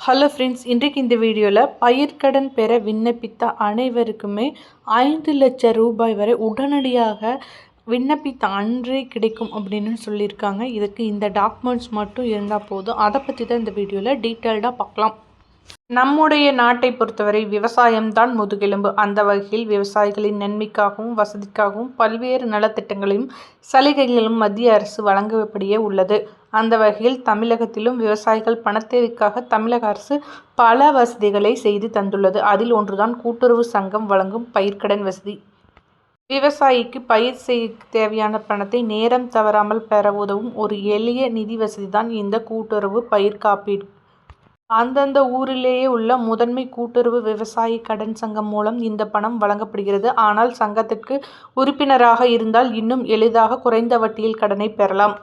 Hello friends, இன்றைக்கு இந்த வீடியோவில் பயிர்க்கடன் பெற விண்ணப்பித்த அனைவருக்குமே 5,00,000 ரூபாய் வரை உடனடியாக விண்ணப்பித்த அன்றே கிடைக்கும் அப்படின்னு சொல்லியிருக்காங்க. இதுக்கு இந்த டாக்குமெண்ட்ஸ் மட்டும் இருந்தால் போதும். அதை பற்றி தான் இந்த வீடியோவில் டீட்டெயில்டாக பார்க்கலாம். நம்முடைய நாட்டை பொறுத்தவரை விவசாயம்தான் முதுகெலும்பு. அந்த வகையில் விவசாயிகளின் நன்மைக்காகவும் வசதிக்காகவும் பல்வேறு நலத்திட்டங்களையும் சலுகைகளும் மத்திய அரசு வழங்கப்படியே உள்ளது. அந்த வகையில் தமிழகத்திலும் விவசாயிகள் பணத்தேவைக்காக தமிழக அரசு பல வசதிகளை செய்து தந்துள்ளது. அதில் ஒன்றுதான் கூட்டுறவு சங்கம் வழங்கும் பயிர்க்கடன் வசதி. விவசாயிக்கு பயிர் செய்ய தேவையான பணத்தை நேரம் தவறாமல் பெற உதவும் ஒரு எளிய நிதி வசதிதான் இந்த கூட்டுறவு பயிர் காப்பீடு. அந்தந்த ஊரிலேயே உள்ள முதன்மை கூட்டுறவு விவசாய கடன் சங்கம் மூலம் இந்த பணம் வழங்கப்படுகிறது. ஆனால் சங்கத்திற்கு உறுப்பினராக இருந்தால் இன்னும் எளிதாக குறைந்த வட்டியில் கடனை பெறலாம்.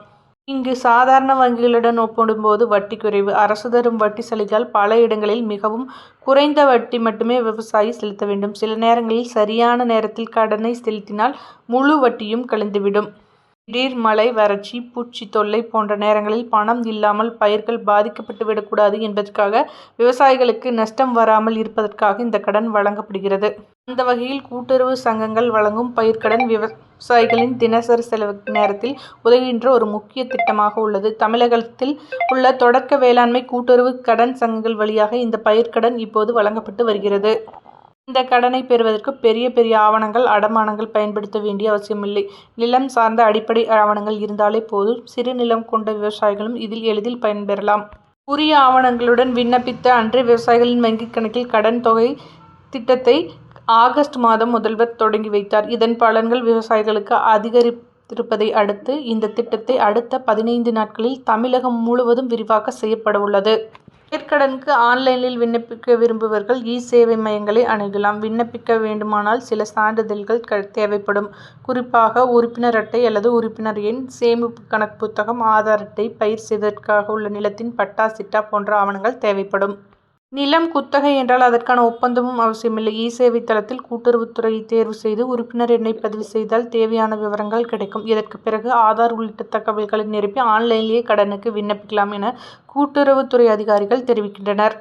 இங்கு சாதாரண வங்கிகளுடன் ஒப்பிடும்போது வட்டி குறைவு. அரசு தரும் வட்டி சலுகையால் பல இடங்களில் மிகவும் குறைந்த வட்டி மட்டுமே விவசாயி செலுத்த வேண்டும். சில நேரங்களில் சரியான நேரத்தில் கடனை செலுத்தினால் முழு வட்டியும் கழிந்துவிடும். திடீர் மழை, வறட்சி, பூச்சி தொல்லை போன்ற நேரங்களில் பணம் இல்லாமல் பயிர்கள் பாதிக்கப்பட்டு விடக்கூடாது என்பதற்காக விவசாயிகளுக்கு நஷ்டம் வராமல் இருப்பதற்காக இந்த கடன் வழங்கப்படுகிறது. அந்த வகையில் கூட்டுறவு சங்கங்கள் வழங்கும் பயிர்க்கடன் விவசாயிகளின் தினசரி செலவு நேரத்தில் உதவுகின்ற ஒரு முக்கிய திட்டமாக உள்ளது. தமிழகத்தில் உள்ள தொடக்க வேளாண்மை கூட்டுறவு கடன் சங்கங்கள் வழியாக இந்த பயிர்க்கடன் இப்போது வழங்கப்பட்டு வருகிறது. இந்த கடனை பெறுவதற்கு பெரிய ஆவணங்கள், அடமானங்கள் பயன்படுத்த வேண்டிய அவசியமில்லை. நிலம் சார்ந்த அடிப்படை ஆவணங்கள் இருந்தாலே போதும். சிறு நிலம் கொண்ட விவசாயிகளும் இதில் எளிதில் பயன்பெறலாம். உரிய ஆவணங்களுடன் விண்ணப்பித்த அன்றே விவசாயிகளின் வங்கிக் கணக்கில் கடன் தொகை திட்டத்தை ஆகஸ்ட் மாதம் முதல்வர் தொடங்கி வைத்தார். இதன் பலன்கள் விவசாயிகளுக்கு அதிகரித்திருப்பதை அடுத்து இந்த திட்டத்தை அடுத்த 15 நாட்களில் தமிழகம் முழுவதும் விரிவாக்க செய்யப்பட உள்ளது. பயிர்க்கடனுக்கு ஆன்லைனில் விண்ணப்பிக்க விரும்புபவர்கள் சேவை மையங்களை அணுகலாம். விண்ணப்பிக்க வேண்டுமானால் சில சான்றிதழ்கள் தேவைப்படும். குறிப்பாக உறுப்பினர் அட்டை அல்லது உறுப்பினர் எண், சேமிப்பு கணக்கு புத்தகம், ஆதார் அட்டை, பயிர் செய்வதற்காக உள்ள நிலத்தின் பட்டா, சிட்டா போன்ற ஆவணங்கள் தேவைப்படும். நிலம் குத்தகை என்றால் அதற்கான ஒப்பந்தமும் அவசியமில்லை. சேவை தளத்தில் கூட்டுறவுத்துறையை தேர்வு செய்து உறுப்பினர் எண்ணை பதிவு செய்தால் தேவையான விவரங்கள் கிடைக்கும். இதற்கு பிறகு ஆதார் உள்ளிட்ட தகவல்களை நிரப்பி ஆன்லைனிலேயே கடனுக்கு விண்ணப்பிக்கலாம் என கூட்டுறவுத்துறை அதிகாரிகள் தெரிவிக்கின்றனர்.